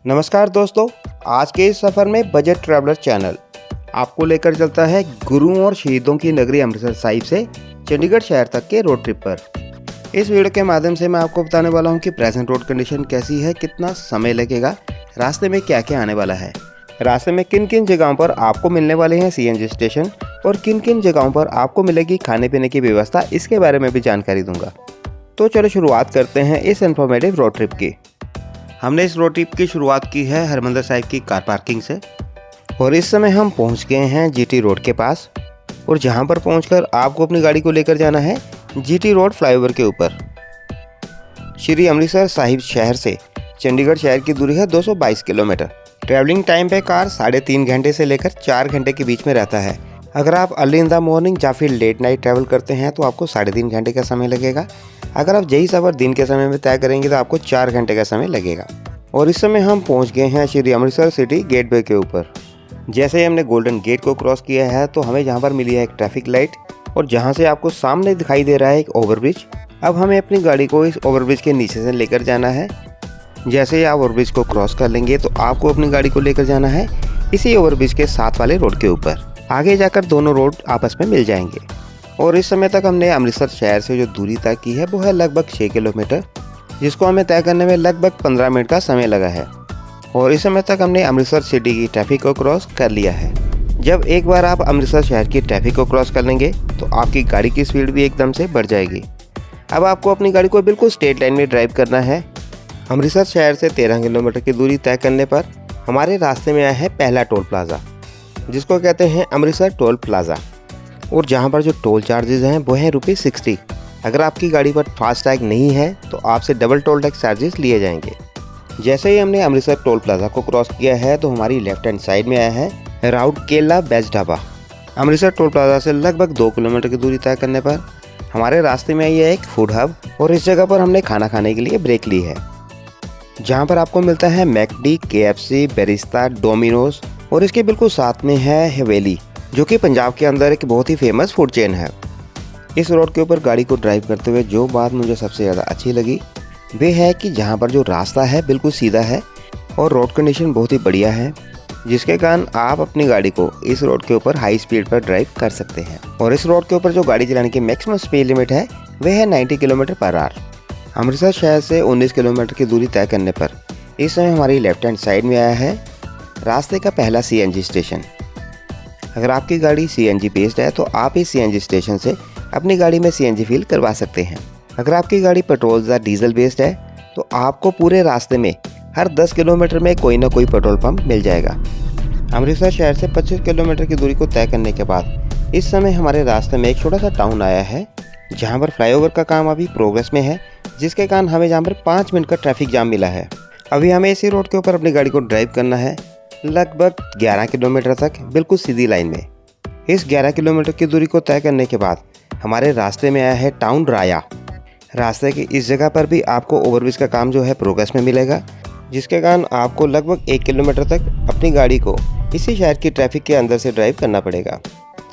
नमस्कार दोस्तों, आज के इस सफ़र में बजट ट्रैवलर चैनल आपको लेकर चलता है गुरुओं और शहीदों की नगरी अमृतसर साहिब से चंडीगढ़ शहर तक के रोड ट्रिप पर। इस वीडियो के माध्यम से मैं आपको बताने वाला हूं कि प्रेजेंट रोड कंडीशन कैसी है, कितना समय लगेगा, रास्ते में क्या क्या आने वाला है, रास्ते में किन किन जगहों पर आपको मिलने वाले हैं सीएनजी स्टेशन और किन किन जगहों पर आपको मिलेगी खाने पीने की व्यवस्था, इसके बारे में भी जानकारी दूंगा। तो चलो शुरुआत करते हैं इस इन्फॉर्मेटिव रोड ट्रिप की। हमने इस रोड ट्रिप की शुरुआत की है हरमंदिर साहिब की कार पार्किंग से और इस समय हम पहुंच गए हैं जीटी रोड के पास, और जहां पर पहुंचकर आपको अपनी गाड़ी को लेकर जाना है जीटी रोड फ्लाईओवर के ऊपर। श्री अमृतसर साहिब शहर से चंडीगढ़ शहर की दूरी है 222 किलोमीटर। ट्रैवलिंग टाइम पे कार 3.5 घंटे से लेकर 4 घंटे के बीच में रहता है। अगर आप अर्ली इन द मॉर्निंग या फिर लेट नाइट ट्रैवल करते हैं तो आपको 3.5 घंटे का समय लगेगा। अगर आप यही सफ़र दिन के समय में तय करेंगे तो आपको 4 घंटे का समय लगेगा। और इस समय हम पहुंच गए हैं श्री अमृतसर सिटी गेटवे के ऊपर। जैसे ही हमने गोल्डन गेट को क्रॉस किया है तो हमें यहाँ पर मिली है एक ट्रैफिक लाइट, और जहाँ से आपको सामने दिखाई दे रहा है एक ओवरब्रिज। अब हमें अपनी गाड़ी को इस ओवरब्रिज के नीचे से लेकर जाना है। जैसे ही आप ओवरब्रिज को क्रॉस कर लेंगे तो आपको अपनी गाड़ी को लेकर जाना है इसी ओवरब्रिज के साथ वाले रोड के ऊपर। आगे जाकर दोनों रोड आपस में मिल जाएंगे। और इस समय तक हमने अमृतसर शहर से जो दूरी तय की है वो है लगभग 6 किलोमीटर, जिसको हमें तय करने में लगभग 15 मिनट का समय लगा है। और इस समय तक हमने अमृतसर सिटी की ट्रैफिक को क्रॉस कर लिया है। जब एक बार आप अमृतसर शहर की ट्रैफिक को क्रॉस कर लेंगे तो आपकी गाड़ी की स्पीड भी एकदम से बढ़ जाएगी। अब आपको अपनी गाड़ी को बिल्कुल स्ट्रेट लाइन में ड्राइव करना है। अमृतसर शहर से 13 किलोमीटर की दूरी तय करने पर हमारे रास्ते में आया है पहला टोल प्लाज़ा, जिसको कहते हैं अमृतसर टोल प्लाज़ा। और जहाँ पर जो टोल चार्जेस हैं वो हैं ₹60। अगर आपकी गाड़ी पर फास्टैग नहीं है तो आपसे डबल टोल टैक्स चार्जेस लिए जाएंगे। जैसे ही हमने अमृतसर टोल प्लाज़ा को क्रॉस किया है तो हमारी लेफ्ट हैंड साइड में आया है राउट केला best dhaba. Amritsar toll plaza से लगभग 2 किलोमीटर की दूरी तय करने पर हमारे रास्ते में आई है एक फूड हब, और इस जगह पर हमने खाना खाने के लिए ब्रेक ली है, जहाँ पर आपको मिलता है मैकडी, KFC, बेरिस्ता, डोमिनोज, और इसके बिल्कुल साथ में है हवेली, जो कि पंजाब के अंदर एक बहुत ही फेमस फूड चेन है। इस रोड के ऊपर गाड़ी को ड्राइव करते हुए जो बात मुझे सबसे ज़्यादा अच्छी लगी वे है कि जहाँ पर जो रास्ता है बिल्कुल सीधा है और रोड कंडीशन बहुत ही बढ़िया है, जिसके कारण आप अपनी गाड़ी को इस रोड के ऊपर हाई स्पीड पर ड्राइव कर सकते हैं। और इस रोड के ऊपर जो गाड़ी चलाने की मैक्सिमम स्पीड लिमिट है वह है 90 किलोमीटर पर आवर। अमृतसर शहर से 19 किलोमीटर की दूरी तय करने पर इस समय हमारी लेफ्ट हैंड साइड में आया है रास्ते का पहला CNG स्टेशन। अगर आपकी गाड़ी CNG बेस्ड है तो आप इस CNG स्टेशन से अपनी गाड़ी में CNG फिल करवा सकते हैं। अगर आपकी गाड़ी पेट्रोल या डीजल बेस्ड है तो आपको पूरे रास्ते में हर 10 किलोमीटर में कोई ना कोई पेट्रोल पंप मिल जाएगा। अमृतसर शहर से 25 किलोमीटर की दूरी को तय करने के बाद इस समय हमारे रास्ते में एक छोटा सा टाउन आया है, जहाँ पर फ्लाईओवर का काम अभी प्रोग्रेस में है, जिसके कारण हमें जहाँ पर 5 मिनट का ट्रैफिक जाम मिला है। अभी हमें इसी रोड के ऊपर अपनी गाड़ी को ड्राइव करना है लगभग 11 किलोमीटर तक बिल्कुल सीधी लाइन में। इस 11 किलोमीटर की दूरी को तय करने के बाद हमारे रास्ते में आया है टाउन राया। रास्ते की इस जगह पर भी आपको ओवरब्रिज का काम जो है प्रोग्रेस में मिलेगा, जिसके कारण आपको लगभग 1 किलोमीटर तक अपनी गाड़ी को इसी शहर की ट्रैफिक के अंदर से ड्राइव करना पड़ेगा।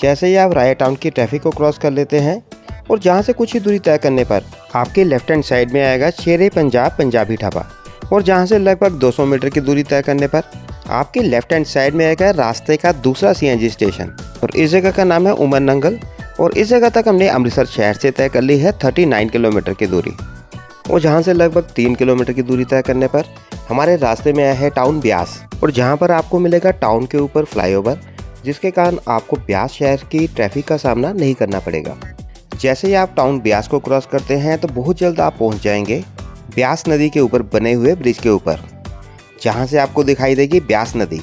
जैसे ही आप राया टाउन की ट्रैफिक को क्रॉस कर लेते हैं और जहाँ से कुछ ही दूरी तय करने पर आपके लेफ्ट हैंड साइड में आएगा शेरे पंजाब पंजाबी ढाबा, और जहाँ से लगभग 200 मीटर की दूरी तय करने पर आपके लेफ्ट हैंड साइड में आएगा रास्ते का दूसरा CNG स्टेशन, और इस जगह का नाम है उमर नंगल। और इस जगह तक हमने अमृतसर शहर से तय कर ली है 39 किलोमीटर की दूरी, और जहां से लगभग 3 किलोमीटर की दूरी तय करने पर हमारे रास्ते में आया है टाउन ब्यास, और जहां पर आपको मिलेगा टाउन के ऊपर फ्लाईओवर, जिसके कारण आपको ब्यास शहर की ट्रैफिक का सामना नहीं करना पड़ेगा। जैसे ही आप टाउन ब्यास को क्रॉस करते हैं तो बहुत जल्द आप पहुँच जाएंगे ब्यास नदी के ऊपर बने हुए ब्रिज के ऊपर, जहाँ से आपको दिखाई देगी ब्यास नदी।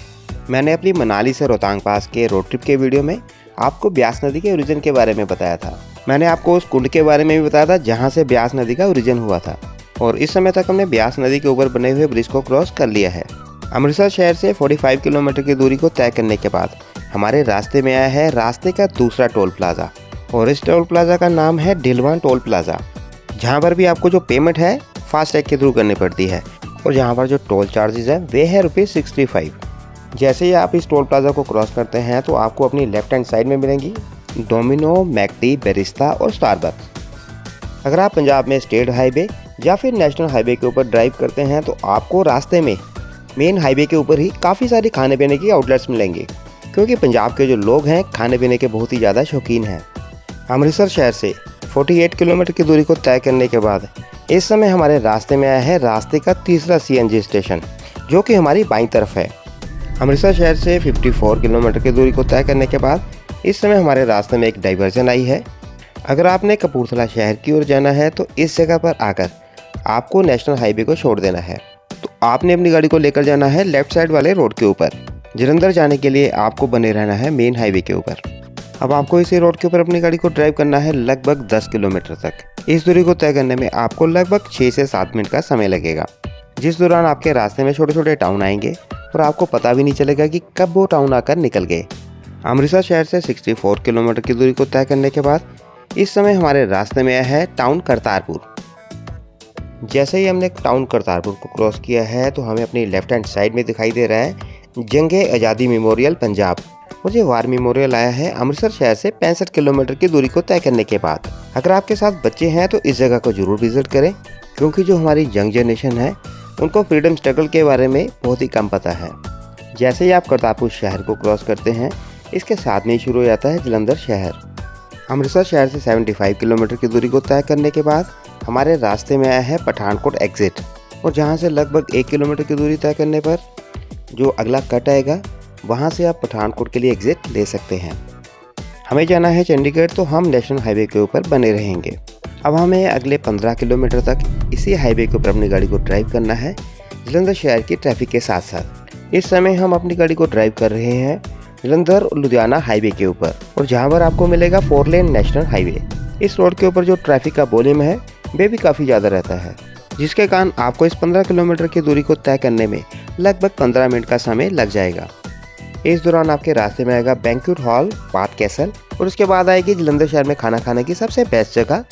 मैंने अपनी मनाली से रोहतांग पास के रोड ट्रिप के वीडियो में आपको ब्यास नदी के ओरिजिन के बारे में बताया था। मैंने आपको उस कुंड के बारे में भी बताया था जहाँ से ब्यास नदी का ओरिजिन हुआ था। और इस समय तक हमने ब्यास नदी के ऊपर बने हुए ब्रिज को क्रॉस कर लिया है। अमृतसर शहर से 45 किलोमीटर की दूरी को तय करने के बाद हमारे रास्ते में आया है रास्ते का दूसरा टोल प्लाज़ा, और इस टोल प्लाज़ा का नाम है ढिलवान टोल प्लाज़ा, जहाँ पर भी आपको जो पेमेंट है फास्टैग के थ्रू करनी पड़ती है, और जहाँ पर जो टोल चार्जेस है वे है ₹65। जैसे ही आप इस टोल प्लाज़ा को क्रॉस करते हैं तो आपको अपनी लेफ्ट हैंड साइड में मिलेंगी डोमिनो, मैकडी, बेरिस्ता और स्टारबक्स। अगर आप पंजाब में स्टेट हाईवे या फिर नेशनल हाईवे के ऊपर ड्राइव करते हैं तो आपको रास्ते में मेन हाईवे के ऊपर ही काफ़ी सारी खाने पीने की आउटलेट्स मिलेंगे, क्योंकि पंजाब के जो लोग हैं खाने पीने के बहुत ही ज़्यादा शौकीन हैं। अमृतसर शहर से 48 किलोमीटर की दूरी को तय करने के बाद इस समय हमारे रास्ते में आया है रास्ते का तीसरा CNG स्टेशन, जो कि हमारी बाईं तरफ है। अमृतसर शहर से 54 किलोमीटर की दूरी को तय करने के बाद इस समय हमारे रास्ते में एक डाइवर्जन आई है। अगर आपने कपूरथला शहर की ओर जाना है तो इस जगह पर आकर आपको नेशनल हाईवे को छोड़ देना है। तो आपने अपनी गाड़ी को लेकर जाना है लेफ्ट साइड वाले रोड के ऊपर। जलंधर जाने के लिए आपको बने रहना है मेन हाईवे के ऊपर। अब आपको इसी रोड के ऊपर अपनी गाड़ी को ड्राइव करना है लगभग 10 किलोमीटर तक। इस दूरी को तय करने में आपको लगभग 6 से 7 मिनट का समय लगेगा, जिस दौरान आपके रास्ते में छोटे छोटे टाउन आएंगे और आपको पता भी नहीं चलेगा कि कब वो टाउन आकर निकल गए। अमृतसर शहर से 64 किलोमीटर की दूरी को तय करने के बाद इस समय हमारे रास्ते में आया है टाउन करतारपुर। जैसे ही हमने टाउन करतारपुर को क्रॉस किया है तो हमें अपनी लेफ्ट हैंड साइड में दिखाई दे रहा है जंगे आज़ादी मेमोरियल पंजाब, और ये वार मेमोरियल आया है अमृतसर शहर से 65 किलोमीटर की दूरी को तय करने के बाद। अगर आपके साथ बच्चे हैं तो इस जगह को जरूर विजिट करें, क्योंकि जो हमारी यंग जनरेशन है उनको फ्रीडम स्ट्रगल के बारे में बहुत ही कम पता है। जैसे ही आप करतारपुर शहर को क्रॉस करते हैं इसके साथ में ही शुरू हो जाता है जलंधर शहर। अमृतसर शहर से 75 किलोमीटर की दूरी को तय करने के बाद हमारे रास्ते में आया है पठानकोट एग्जिट, और जहां से लगभग 1 किलोमीटर की दूरी तय करने पर जो अगला कट आएगा वहां से आप पठानकोट के लिए एग्जिट ले सकते हैं। हमें जाना है चंडीगढ़, तो हम नेशनल हाईवे के ऊपर बने रहेंगे। अब हमें अगले 15 किलोमीटर तक इसी हाईवे के ऊपर अपनी गाड़ी को ड्राइव करना है जलंधर शहर की ट्रैफिक के साथ साथ। इस समय हम अपनी गाड़ी को ड्राइव कर रहे हैं जलंधर और लुधियाना हाईवे के ऊपर, और जहां पर आपको मिलेगा 4 लेन नेशनल हाईवे। इस रोड के ऊपर जो ट्रैफिक का वॉल्यूम है वे भी काफ़ी ज़्यादा रहता है, जिसके कारण आपको इस 15 किलोमीटर की दूरी को तय करने में लगभग 15 मिनट का समय लग जाएगा। इस दौरान आपके रास्ते में आएगा बैंक्वेट हॉल पार्क कैसल, और उसके बाद आएगी जलंधर शहर में खाना खाने की सबसे बेस्ट जगह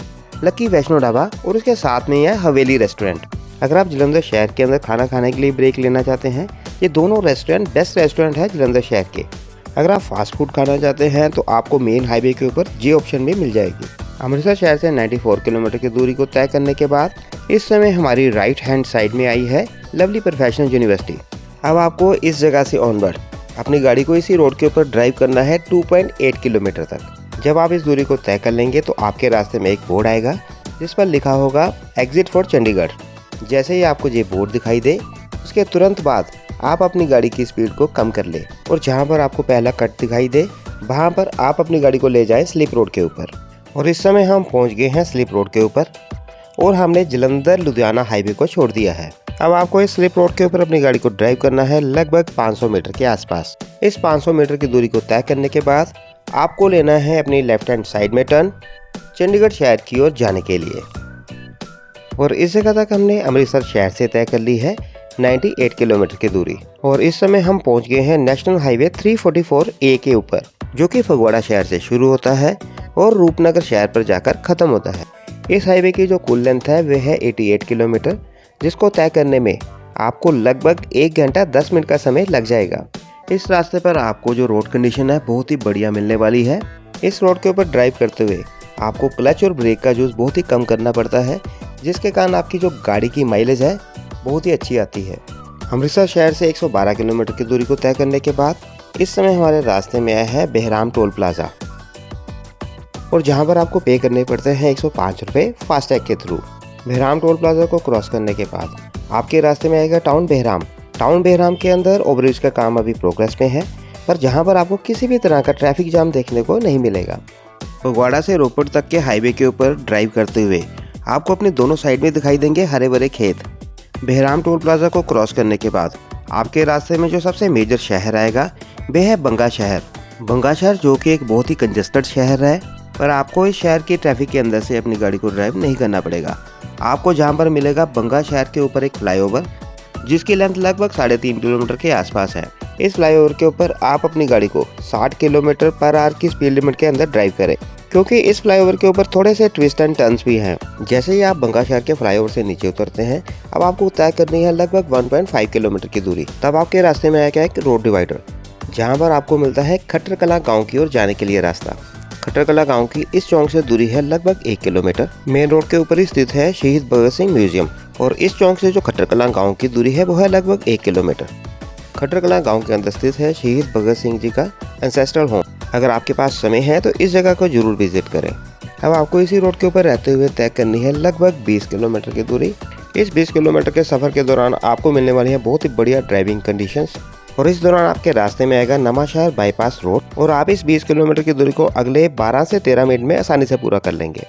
लकी वैष्णो ढाबा, और उसके साथ में है हवेली रेस्टोरेंट। अगर आप जलंधर शहर के अंदर खाना खाने के लिए ब्रेक लेना चाहते हैं, ये दोनों रेस्टोरेंट बेस्ट रेस्टोरेंट है जलंधर शहर के। अगर आप फास्ट फूड खाना चाहते हैं तो आपको मेन हाईवे के ऊपर ये ऑप्शन भी मिल जाएगी। अमृतसर शहर से 94 किलोमीटर की दूरी को तय करने के बाद इस समय हमारी राइट हैंड साइड में आई है लवली प्रोफेशनल यूनिवर्सिटी। अब आपको इस जगह से ऑनवर्ड अपनी गाड़ी को इसी रोड के ऊपर ड्राइव करना है 2.8 किलोमीटर तक। जब आप इस दूरी को तय कर लेंगे तो आपके रास्ते में एक बोर्ड आएगा जिस पर लिखा होगा एग्जिट फॉर चंडीगढ़। जैसे ही आपको ये बोर्ड दिखाई दे उसके तुरंत बाद आप अपनी गाड़ी की स्पीड को कम कर ले, और जहां पर आपको पहला कट दिखाई दे वहां पर आप अपनी गाड़ी को ले जाएं स्लिप रोड के ऊपर। और इस समय हम पहुंच गए हैं स्लिप रोड के ऊपर, और हमने जलंधर लुधियाना हाईवे को छोड़ दिया है। अब आपको इस स्लिप रोड के ऊपर अपनी गाड़ी को ड्राइव करना है लगभग 500 मीटर के आसपास। इस 500 मीटर की दूरी को तय करने के बाद आपको लेना है अपनी लेफ्ट हैंड साइड में टर्न चंडीगढ़ शहर की ओर जाने के लिए। और इस जगह तक हमने अमृतसर शहर से तय कर ली है 98 किलोमीटर की दूरी, और इस समय हम पहुंच गए हैं नेशनल हाईवे 344A के ऊपर, जो कि फगवाड़ा शहर से शुरू होता है और रूपनगर शहर पर जाकर खत्म होता है। इस हाईवे की जो कुल लेंथ है वह है 88 किलोमीटर, जिसको तय करने में आपको लगभग 1 घंटा 10 मिनट का समय लग जाएगा। इस रास्ते पर आपको जो रोड कंडीशन है बहुत ही बढ़िया मिलने वाली है। इस रोड के ऊपर ड्राइव करते हुए आपको क्लच और ब्रेक का यूज़ बहुत ही कम करना पड़ता है, जिसके कारण आपकी जो गाड़ी की माइलेज है बहुत ही अच्छी आती है। अमृतसर शहर से 112 किलोमीटर की दूरी को तय करने के बाद इस समय हमारे रास्ते में आया है बेहराम टोल प्लाजा, और जहां पर आपको पे करने पड़ते हैं 105 रुपये फास्टैग के थ्रू। बेहराम टोल प्लाजा को क्रॉस करने के बाद आपके रास्ते में आएगा टाउन बेहराम। टाउन बेहराम के अंदर ओवरब्रिज का काम अभी प्रोग्रेस में है, पर जहां पर आपको किसी भी तरह का ट्रैफिक जाम देखने को नहीं मिलेगा। फगवाड़ा से रोपड़ तक के हाईवे के ऊपर ड्राइव करते हुए आपको अपने दोनों साइड में दिखाई देंगे हरे भरे खेत। बेहराम टोल प्लाजा को क्रॉस करने के बाद आपके रास्ते में जो सबसे मेजर शहर आएगा वह है बंगा शहर। बंगा शहर जो कि एक बहुत ही कंजेस्टेड शहर है, पर आपको इस शहर की ट्रैफिक के अंदर से अपनी गाड़ी को ड्राइव नहीं करना पड़ेगा। आपको जहां पर मिलेगा बंगा शहर के ऊपर एक फ्लाईओवर, जिसकी लेंथ लगभग 3.5 किलोमीटर के आसपास है। इस फ्लाईओवर के ऊपर आप अपनी गाड़ी को 60 किलोमीटर पर आवर की स्पीड लिमिट के अंदर ड्राइव करें, क्योंकि इस फ्लाईओवर के ऊपर थोड़े से ट्विस्ट एंड टर्न्स भी हैं। जैसे ही आप बंगा शहर के फ्लाईओवर से नीचे उतरते हैं, अब आपको तय करनी है लगभग 1.5 किलोमीटर की दूरी। तब आपके रास्ते में आएगा एक रोड डिवाइडर, जहां पर आपको मिलता है खट्टर कलां गाँव की ओर जाने के लिए रास्ता। खट्टर कलां गाँव की इस चौक से दूरी है लगभग 1 किलोमीटर। मेन रोड के ऊपर ही स्थित है शहीद भगत सिंह म्यूजियम, और इस चौक से जो खट्टर कलां गाँव की दूरी है वो है लगभग 1 किलोमीटर। खट्टर कलां गाँव के अंदर स्थित है शहीद भगत सिंह जी का एंसेस्ट्रल होम। अगर आपके पास समय है तो इस जगह को जरूर विजिट करें। अब आपको इसी रोड के ऊपर रहते हुए तय करनी है लगभग 20 किलोमीटर की दूरी। इस 20 किलोमीटर के सफ़र के दौरान आपको मिलने वाली है बहुत ही बढ़िया ड्राइविंग कंडीशंस और इस दौरान आपके रास्ते में आएगा नवांशहर बाईपास रोड और आप इस 20 किलोमीटर की दूरी को अगले 12 से 13 मिनट में आसानी से पूरा कर लेंगे।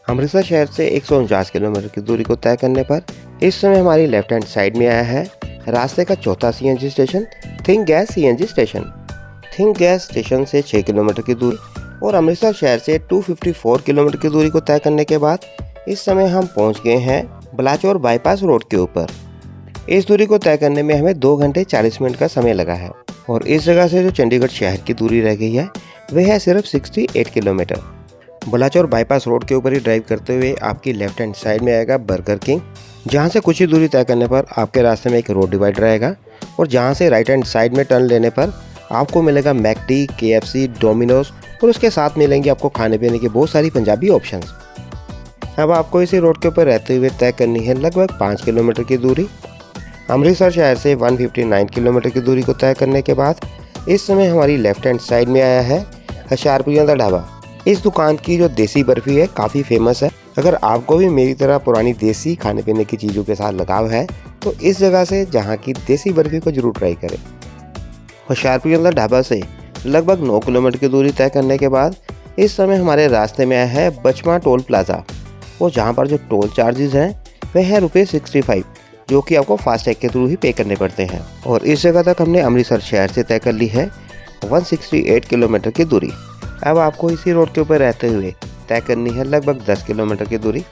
अमृतसर शहर से 149 किलोमीटर की दूरी को तय करने पर इस समय हमारी लेफ्ट हैंड साइड में आया है रास्ते का चौथा CNG station think gas CNG station. Think gas station से 6 किलोमीटर की दूरी और अमृतसर शहर से 254 किलोमीटर की दूरी को तय करने के बाद इस समय हम पहुंच गए हैं बलाचौर बाईपास रोड के ऊपर। इस दूरी को तय करने में हमें 2 घंटे 40 मिनट का समय लगा है और इस जगह से जो चंडीगढ़ शहर की दूरी रह गई है वह है सिर्फ 68 किलोमीटर। बलाचौर बाईपास रोड के ऊपर ही ड्राइव करते हुए आपकी लेफ्ट हैंड साइड में आएगा बर्गर किंग, जहां से कुछ ही दूरी तय करने पर आपके रास्ते में एक रोड डिवाइडर आएगा और जहां से राइट हैंड साइड में टर्न लेने पर आपको मिलेगा मैकडी, KFC, डोमिनोज और उसके साथ मिलेंगे आपको खाने पीने की बहुत सारी पंजाबी ऑप्शंस। अब आपको इसी रोड के ऊपर रहते हुए तय करनी है लगभग 5 किलोमीटर की दूरी। अमृतसर शहर से 159 किलोमीटर की दूरी को तय करने के बाद इस समय हमारी लेफ्ट हैंड साइड में आया है हशारपुरिया दा ढाबा। इस दुकान की जो देसी बर्फ़ी है काफ़ी फेमस है। अगर आपको भी मेरी तरह पुरानी देसी खाने पीने की चीज़ों के साथ लगाव है तो इस जगह से जहाँ की देसी बर्फ़ी को जरूर ट्राई करें। हशारपुरिया दा ढाबा से लगभग 9 किलोमीटर की दूरी तय करने के बाद इस समय हमारे रास्ते में आया है बचमा टोल प्लाज़ा और जहाँ पर जो टोल चार्जेस हैं वह है ₹65, जो कि आपको फास्टैग के थ्रू ही पे करने पड़ते हैं। और इस जगह तक हमने अमृतसर शहर से तय कर ली है 168 किलोमीटर की दूरी। अब आपको इसी रोड के ऊपर रहते हुए तय करनी है लगभग 10 किलोमीटर की दूरी।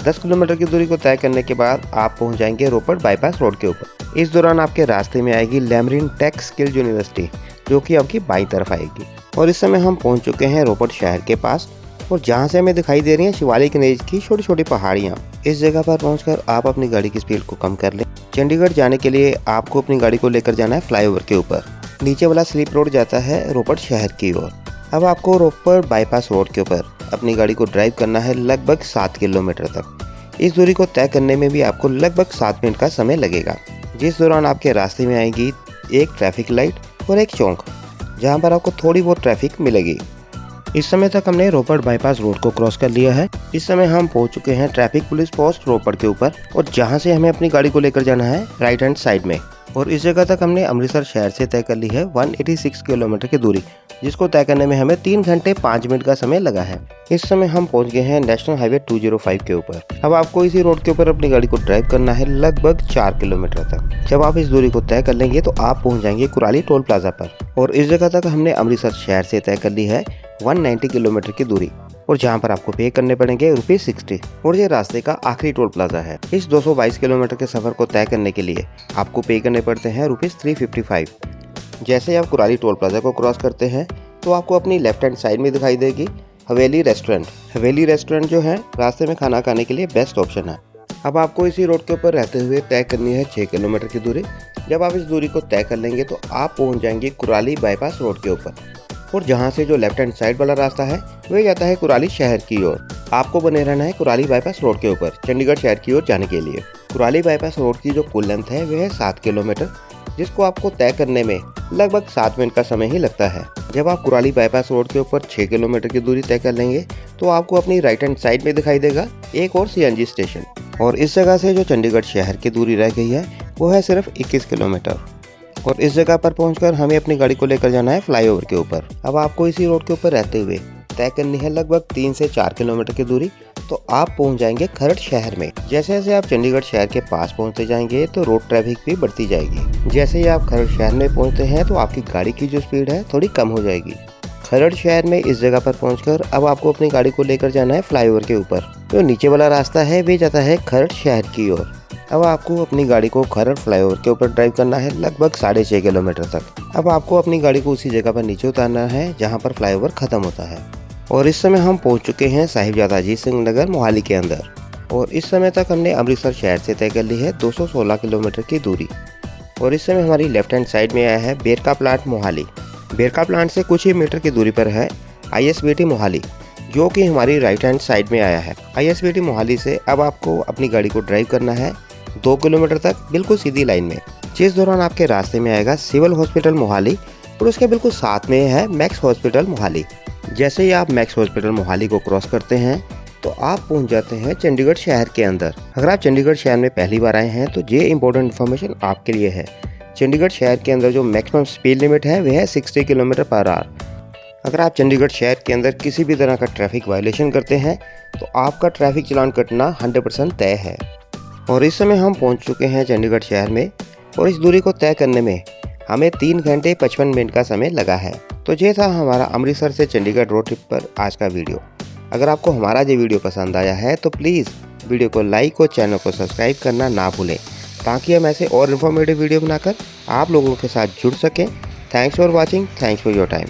10 किलोमीटर की दूरी को तय करने के बाद आप पहुंच जाएंगे रोपड़ बाईपास रोड के ऊपर। इस दौरान आपके रास्ते में आएगी लैमरिन टेक स्किल यूनिवर्सिटी, जो कि आपकी बाईं तरफ आएगी। और इस समय हम पहुंच चुके हैं रोपड़ शहर के पास और जहां से हमें दिखाई दे रही हैं शिवालिक रेंज की छोटी छोटी पहाड़ियां। इस जगह पर पहुंचकर आप अपनी गाड़ी की स्पीड को कम कर लें। चंडीगढ़ जाने के लिए आपको अपनी गाड़ी को लेकर जाना है फ्लाईओवर के ऊपर। नीचे वाला स्लिप रोड जाता है रोपड़ शहर की ओर। अब आपको रोपड़ बाईपास रोड के ऊपर अपनी गाड़ी को ड्राइव करना है लगभग 7 किलोमीटर तक। इस दूरी को तय करने में भी आपको लगभग 7 मिनट का समय लगेगा, जिस दौरान आपके रास्ते में आएगी एक ट्रैफिक लाइट और एक चौक, जहां पर आपको थोड़ी बहुत ट्रैफिक मिलेगी। इस समय तक हमने रोपड़ बाईपास रोड को क्रॉस कर लिया है। इस समय हम पहुंच चुके हैं ट्रैफिक पुलिस पोस्ट रोपड़ के ऊपर और जहां से हमें अपनी गाड़ी को लेकर जाना है राइट हैंड साइड में। और इस जगह तक हमने अमृतसर शहर से तय कर ली है 186 किलोमीटर की दूरी, जिसको तय करने में हमें 3 घंटे 5 मिनट का समय लगा है। इस समय हम पहुंच गए हैं नेशनल हाईवे 205 के ऊपर। अब आपको इसी रोड के ऊपर अपनी गाड़ी को ड्राइव करना है लगभग 4 किलोमीटर तक। जब आप इस दूरी को तय कर लेंगे तो आप पहुंच जाएंगे कुराली टोल प्लाजा पर। और इस जगह तक हमने अमृतसर शहर से तय कर ली है 190 किलोमीटर की दूरी और जहां पर आपको पे करने पड़ेंगे ₹60 और ये रास्ते का आखिरी टोल प्लाजा है। इस 222 किलोमीटर के सफर को तय करने के लिए आपको पे करने पड़ते हैं ₹355। जैसे आप कुराली टोल प्लाजा को क्रॉस करते हैं तो आपको अपनी लेफ्ट हैंड साइड में दिखाई देगी हवेली रेस्टोरेंट। हवेली रेस्टोरेंट जो है रास्ते में खाना खाने के लिए बेस्ट ऑप्शन है। अब आपको इसी रोड के ऊपर रहते हुए तय करनी है 6 किलोमीटर की दूरी। जब आप इस दूरी को तय कर लेंगे तो आप पहुंच जाएंगे कुराली बाईपास रोड के ऊपर और जहां से जो लेफ्ट हैंड साइड वाला रास्ता है वह जाता है कुराली शहर की ओर। आपको बने रहना है कुराली बाईपास रोड के ऊपर चंडीगढ़ शहर की ओर जाने के लिए। कुराली बाईपास रोड की जो कुल लेंथ है वह है 7 किलोमीटर, जिसको आपको तय करने में लगभग 7 मिनट का समय ही लगता है। जब आप कुराली बाईपास रोड के ऊपर 6 किलोमीटर की दूरी तय कर लेंगे तो आपको अपनी राइट हैंड साइड में दिखाई देगा एक और CNG स्टेशन। और इस जगह से जो चंडीगढ़ शहर की दूरी रह गई है वो है सिर्फ 21 किलोमीटर। और इस जगह पर पहुंचकर हमें अपनी गाड़ी को लेकर जाना है फ्लाईओवर के ऊपर। अब आपको इसी रोड के ऊपर रहते हुए तय करनी है लगभग 3 से 4 किलोमीटर की दूरी, तो आप पहुंच जाएंगे खरड़ शहर में। जैसे जैसे आप चंडीगढ़ शहर के पास पहुंचते जाएंगे तो रोड ट्रैफिक भी बढ़ती जाएगी। जैसे ही आप खरड़ शहर में पहुंचते हैं तो आपकी गाड़ी की जो स्पीड है थोड़ी कम हो जाएगी। खरड़ शहर में इस जगह पर पहुंचकर अब आपको अपनी गाड़ी को लेकर जाना है फ्लाईओवर के ऊपर। जो नीचे वाला रास्ता है वे जाता है खरड़ शहर की ओर। अब आपको अपनी गाड़ी को खरड़ फ्लाईओवर के ऊपर ड्राइव करना है लगभग 6.5 किलोमीटर तक। अब आपको अपनी गाड़ी को उसी जगह पर नीचे उतारना है जहां पर फ्लाईओवर खत्म होता है। और इस समय हम पहुंच चुके हैं साहिबजादा अजीत सिंह नगर मोहाली के अंदर। और इस समय तक हमने अमृतसर शहर से तय कर ली है 216 किलोमीटर की दूरी। और इस समय हमारी लेफ्ट हैंड साइड में आया है बेरका प्लांट मोहाली। बेरका प्लांट से कुछ ही मीटर की दूरी पर है ISBT मोहाली, जो कि हमारी राइट हैंड साइड में आया है। ISBT मोहाली से अब आपको अपनी गाड़ी को ड्राइव करना है 2 किलोमीटर तक बिल्कुल सीधी लाइन में, जिस दौरान आपके रास्ते में आएगा सिविल हॉस्पिटल मोहाली और उसके बिल्कुल साथ में है मैक्स हॉस्पिटल मोहाली। जैसे ही आप मैक्स हॉस्पिटल मोहाली को क्रॉस करते हैं तो आप पहुंच जाते हैं चंडीगढ़ शहर के अंदर। अगर आप चंडीगढ़ शहर में पहली बार आए हैं तो ये इंपॉर्टेंट इन्फॉर्मेशन आपके लिए है। चंडीगढ़ शहर के अंदर जो मैक्सिमम स्पीड लिमिट है वह है 60 किलोमीटर पर आवर। अगर आप चंडीगढ़ शहर के अंदर किसी भी तरह का ट्रैफिक वायलेशन करते हैं तो आपका ट्रैफिक चालान कटना 100% तय है। और इस समय हम पहुंच चुके हैं चंडीगढ़ शहर में और इस दूरी को तय करने में हमें 3 घंटे 55 मिनट का समय लगा है। तो ये था हमारा अमृतसर से चंडीगढ़ रोड ट्रिप पर आज का वीडियो। अगर आपको हमारा ये वीडियो पसंद आया है तो प्लीज़ वीडियो को लाइक और चैनल को सब्सक्राइब करना ना भूलें, ताकि हम ऐसे और इन्फॉर्मेटिव वीडियो बनाकर आप लोगों के साथ जुड़ सकें। Thanks for watching, thanks for your time.